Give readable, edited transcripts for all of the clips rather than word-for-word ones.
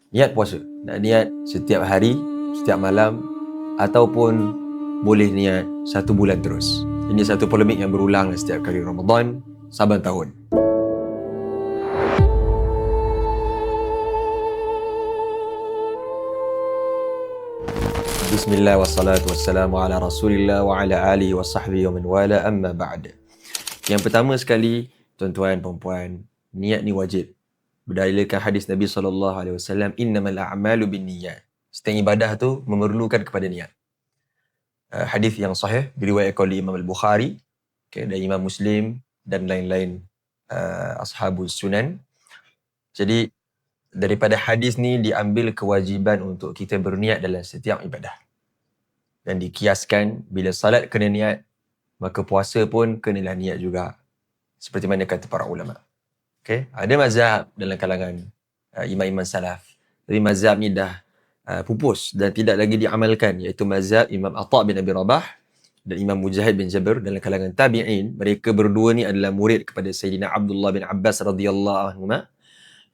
Niat puasa. Nak niat setiap hari, setiap malam, ataupun boleh niat 1 bulan terus. Ini satu polemik yang berulang setiap kali Ramadan saban tahun. Bismillah wassalatu wassalamu ala rasulillah wa ala alihi wa sahbihi wa man wala amma ba'd. Yang pertama sekali, tuan-tuan, perempuan, niat ni wajib. Berdalilkan hadis Nabi SAW, innamal a'malu binniyat. Setiap ibadah tu memerlukan kepada niat. Hadis yang sahih diriwayatkan oleh Imam Al-Bukhari, dan Imam Muslim dan lain-lain ashabus sunan. Jadi daripada hadis ni diambil kewajiban untuk kita berniat dalam setiap ibadah. Dan dikiaskan bila salat kena niat, maka puasa pun kenalah niat juga. Seperti mana kata para ulama. Ada mazhab dalam kalangan imam-imam salaf. Tapi mazhab ni dah pupus dan tidak lagi diamalkan, iaitu mazhab Imam Atha' bin Abi Rabah dan Imam Mujahid bin Jabir dalam kalangan tabi'in. Mereka berdua ni adalah murid kepada Sayyidina Abdullah bin Abbas radhiyallahu anhuma,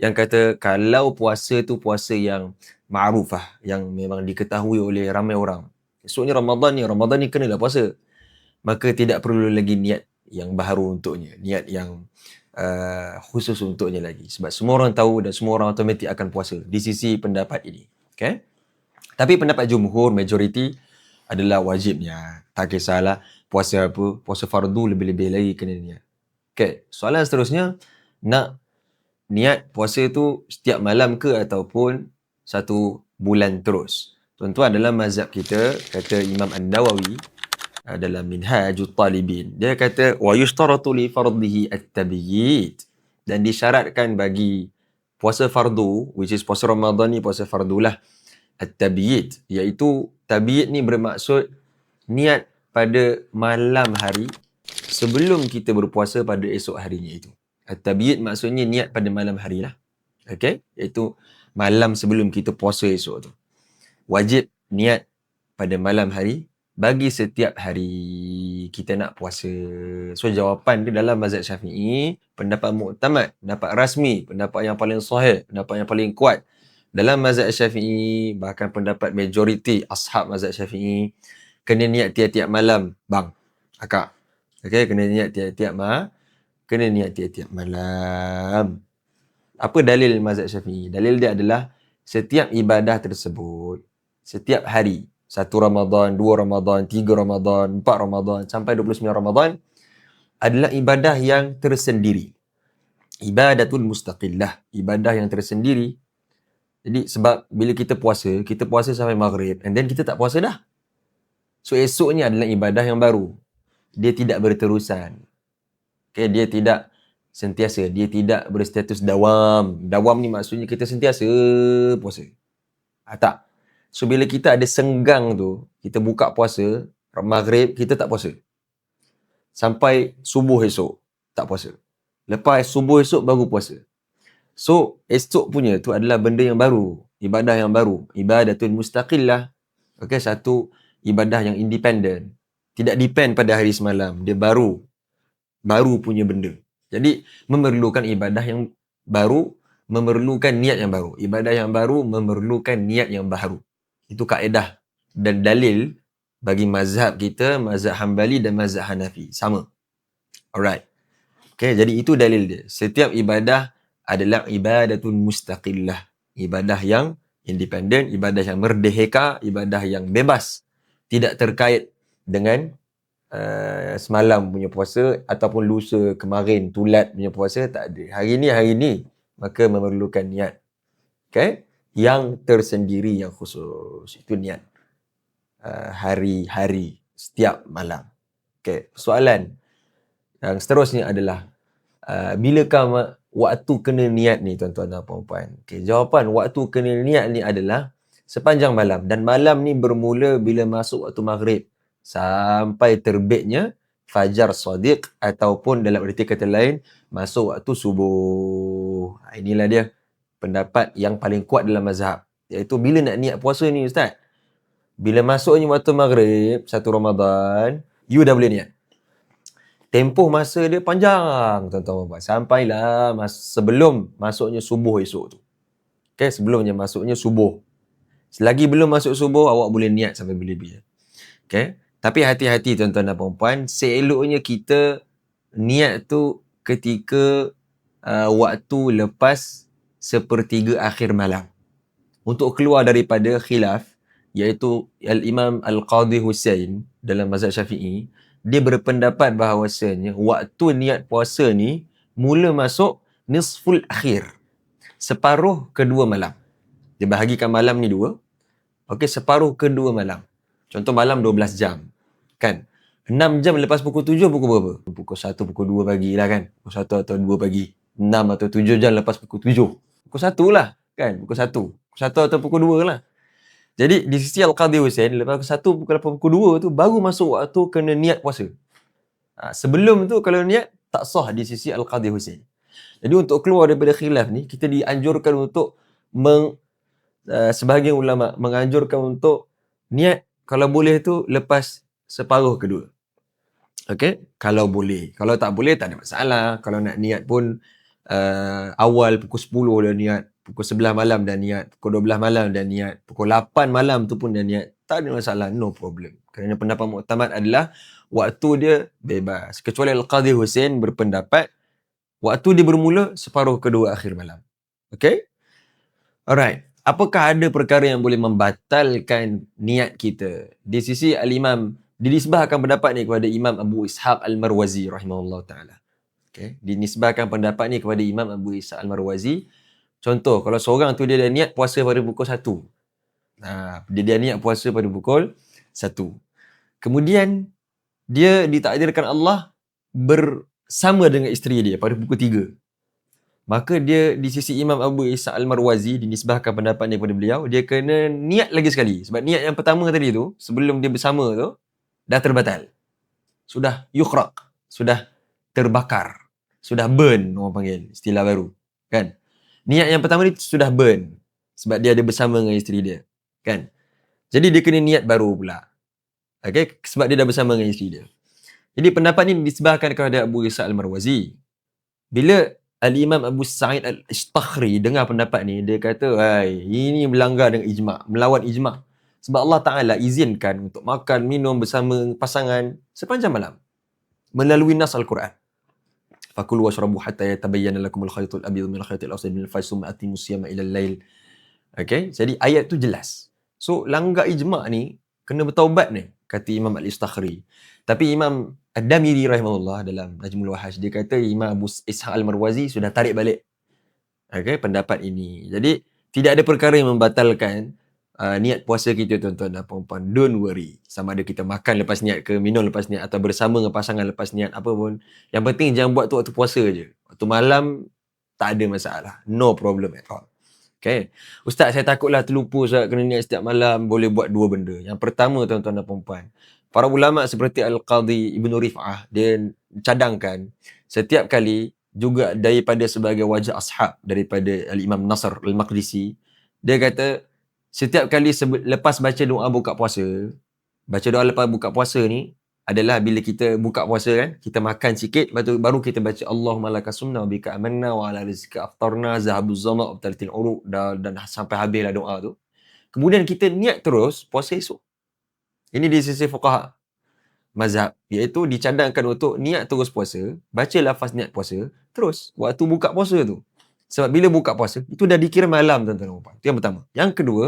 yang kata kalau puasa tu puasa yang ma'rufah, yang memang diketahui oleh ramai orang. Esoknya Ramadan ni kenalah puasa. Maka tidak perlu lagi niat yang baharu untuknya, niat yang khusus untuknya lagi. Sebab semua orang tahu dan semua orang automatik akan puasa di sisi pendapat ini. Tapi pendapat jumhur, majoriti adalah wajibnya. Tak kisahlah puasa apa, puasa fardu lebih-lebih lagi kena niat. Soalan seterusnya, nak niat puasa tu setiap malam ke ataupun 1 bulan terus? Tuan-tuan, dalam mazhab kita, kata Imam An-Nawawi dalam Minhajut Talibin, dia kata wa yushtaratu li fardhihi at-tabyid, dan disyaratkan bagi puasa fardu, which is puasa Ramadan ni puasa fardulah, at-tabyid, iaitu tabyid ni bermaksud niat pada malam hari sebelum kita berpuasa pada esok harinya itu. At-tabyid maksudnya niat pada malam harilah. Iaitu malam sebelum kita puasa esok tu. Wajib niat pada malam hari bagi setiap hari kita nak puasa. So jawapan dia dalam mazhab Syafi'i, pendapat muktamad, pendapat rasmi, pendapat yang paling sahih, pendapat yang paling kuat dalam mazhab Syafi'i, bahkan pendapat majoriti ashab mazhab Syafi'i, kena niat tiap-tiap malam, bang, akak. Kena niat tiap-tiap malam. Apa dalil mazhab Syafi'i? Dalil dia adalah setiap ibadah tersebut, setiap hari, 1 Ramadan, 2 Ramadan, 3 Ramadan, 4 Ramadan, sampai 29 Ramadan, adalah ibadah yang tersendiri. Ibadatul mustaqillah, ibadah yang tersendiri. Jadi sebab bila kita puasa sampai maghrib, and then kita tak puasa dah. So esoknya adalah ibadah yang baru. Dia tidak berterusan. Dia tidak sentiasa, dia tidak berstatus dawam. Dawam ni maksudnya kita sentiasa puasa. Tak. So bila kita ada senggang tu, kita buka puasa, maghrib kita tak puasa. Sampai subuh esok, tak puasa. Lepas subuh esok baru puasa. So esok punya tu adalah benda yang baru, ibadah yang baru, ibadatul mustaqillah. Satu ibadah yang independen. Tidak depend pada hari semalam, dia baru punya benda. Jadi memerlukan ibadah yang baru, memerlukan niat yang baru. Ibadah yang baru memerlukan niat yang baru. Itu kaedah dan dalil bagi mazhab kita, mazhab Hambali dan mazhab Hanafi. Sama. Alright. Jadi itu dalil dia. Setiap ibadah adalah ibadatul mustaqillah. Ibadah yang independen, ibadah yang merdeka, ibadah yang bebas. Tidak terkait dengan semalam punya puasa ataupun lusa kemarin tulat punya puasa, tak ada. Hari ni maka memerlukan niat. Yang tersendiri, yang khusus. Itu niat. Hari-hari, setiap malam. Soalan yang seterusnya adalah bilakah waktu kena niat ni, tuan-tuan dan puan-puan? Jawapan waktu kena niat ni adalah sepanjang malam. Dan malam ni bermula bila masuk waktu maghrib sampai terbitnya fajar shadiq, ataupun dalam erti kata lain, masuk waktu subuh. Inilah dia pendapat yang paling kuat dalam mazhab. Iaitu bila nak niat puasa ni, Ustaz? Bila masuknya waktu maghrib 1 Ramadan, you dah boleh niat. Tempoh masa dia panjang, tuan-tuan. Sampailah sebelum masuknya subuh esok tu. Okay, sebelumnya masuknya subuh. Selagi belum masuk subuh, awak boleh niat sampai bila-bila. Okay. Tapi hati-hati tuan-tuan dan puan-puan, seeloknya kita niat tu ketika waktu lepas sepertiga akhir malam. Untuk keluar daripada khilaf, iaitu Al-Imam Al-Qadhi Hussein dalam mazhab Syafi'i, dia berpendapat bahawasanya waktu niat puasa ni mula masuk nisful akhir, separuh kedua malam. Dia bahagikan malam ni dua. Okey, separuh kedua malam. Contoh malam 12 jam. Kan? 6 jam lepas pukul 7 pukul berapa? Pukul 1, pukul 2 pagi lah kan? Pukul 1 atau 2 pagi. 6 atau 7 jam lepas pukul 7. Pukul 1 lah. Kan? Pukul 1. Pukul 1 atau pukul 2 lah. Jadi di sisi Al-Qadhi Hussein, lepas pukul 1, pukul 2 tu baru masuk waktu kena niat puasa. Sebelum tu kalau niat, tak sah di sisi Al-Qadhi Hussein. Jadi untuk keluar daripada khilaf ni, kita dianjurkan untuk sebahagian ulama menganjurkan untuk niat kalau boleh tu lepas separuh kedua. Okey, kalau boleh. Kalau tak boleh tak ada masalah. Kalau nak niat pun awal pukul 10 dah niat, pukul 11 malam dah niat, pukul 12 malam dah niat, pukul 8 malam tu pun dah niat. Tak ada masalah, no problem. Kerana pendapat muktamad adalah waktu dia bebas. Kecuali Al-Qadhi Hussein berpendapat waktu dia bermula separuh kedua akhir malam. Okey? Alright. Apakah ada perkara yang boleh membatalkan niat kita? Di sisi Al-Imam, dinisbahkan pendapat ni kepada Imam Abu Ishaq Al-Marwazi rahimahullah ta'ala. Okay. Dinisbahkan pendapat ni kepada Imam Abu Ishaq Al-Marwazi. Contoh, kalau seorang tu dia dah niat puasa pada pukul 1. Dia dah niat puasa pada pukul 1. Kemudian, dia ditakdirkan Allah bersama dengan isteri dia pada pukul 3. Maka dia di sisi Imam Abu Ishaq Al-Marwazi, dinisbahkan pendapat ni kepada beliau, dia kena niat lagi sekali. Sebab niat yang pertama tadi tu, sebelum dia bersama tu, dah terbatal. Sudah yukhraq, sudah terbakar, sudah burn, orang panggil, istilah baru. Kan? Niat yang pertama ni sudah burn, sebab dia ada bersama dengan isteri dia. Kan? Jadi dia kena niat baru pula. Okay? Sebab dia dah bersama dengan isteri dia. Jadi pendapat ni dinisbahkan kepada Abu Ishaq Al-Marwazi. Bila Al-Imam Abu Sa'id Al-Ishtakhri dengar pendapat ni, dia kata, ini melanggar dengan ijma', melawan ijma'. Sebab Allah Ta'ala izinkan untuk makan, minum bersama pasangan sepanjang malam. Melalui nas Al-Quran. Fakulu washrabu hatta yatabayyana lakumul khaytul abyadu minal khaytil aswad minal fajr thumma atimmus siyama ilal lail. Okay, jadi ayat tu jelas. So, langgar ijma' ni kena bertaubat ni, kata Imam Al-Ishtakhri. Tapi Imam Ad-Damiri rahimahullah dalam Najmul Wahash, dia kata Imam Abu Ishaq Al-Marwazi sudah tarik balik pendapat ini. Jadi tidak ada perkara yang membatalkan niat puasa kita, tuan-tuan dan puan-puan. Don't worry. Sama ada kita makan lepas niat ke, minum lepas niat, atau bersama dengan pasangan lepas niat, apa pun. Yang penting jangan buat tu waktu puasa je. Waktu malam tak ada masalah. No problem at all. Okay. Ustaz, saya takutlah terlupa Ustaz, kena niat setiap malam. Boleh buat dua benda. Yang pertama, tuan-tuan dan puan-puan, para ulama seperti Al-Qadhi Ibn Rif'ah, dia cadangkan setiap kali juga daripada sebagai wajah ashab daripada Al-Imam Nasr Al-Maqdisi, dia kata setiap kali lepas baca doa buka puasa, baca doa lepas buka puasa ni adalah bila kita buka puasa kan, kita makan sikit, baru kita baca Allahumma lakasumna wa bika amanna wa ala rizqika aftarna zahabuz zama' wa talatil uruq, dan sampai habislah doa tu. Kemudian kita niat terus puasa esok. Ini di sisi fuqaha mazhab, iaitu dicadangkan untuk niat terus puasa, baca lafaz niat puasa, terus waktu buka puasa tu. Sebab bila buka puasa, itu dah dikira malam, tuan-tuan dan puan. Itu yang pertama. Yang kedua,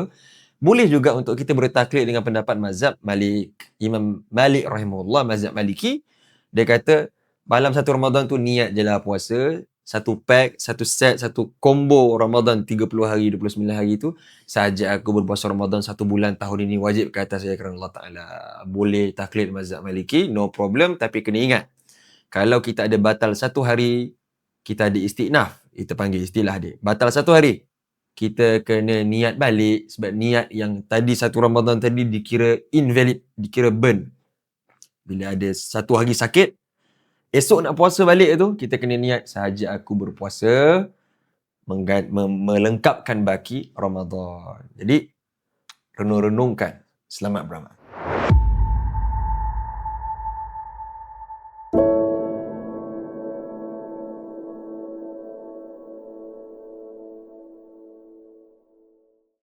boleh juga untuk kita bertaklid dengan pendapat mazhab Malik. Imam Malik rahimahullah, mazhab Maliki, dia kata malam 1 Ramadan tu niat je lah puasa, satu pack, satu set, satu combo Ramadan 30 hari, 29 hari tu, sahaja aku berpuasa Ramadan 1 bulan tahun ini wajib ke atas saya kerana Allah Ta'ala. Boleh taklid mazhab Maliki, no problem, tapi kena ingat, kalau kita ada batal 1 hari, kita ada istinaf, kita panggil istilah dia, batal 1 hari, kita kena niat balik, sebab niat yang tadi 1 Ramadan tadi dikira invalid, dikira burn. Bila ada 1 hari sakit, esok nak puasa balik tu, kita kena niat sahaja aku berpuasa melengkapkan baki Ramadan. Jadi, renung-renungkan. Selamat beramal.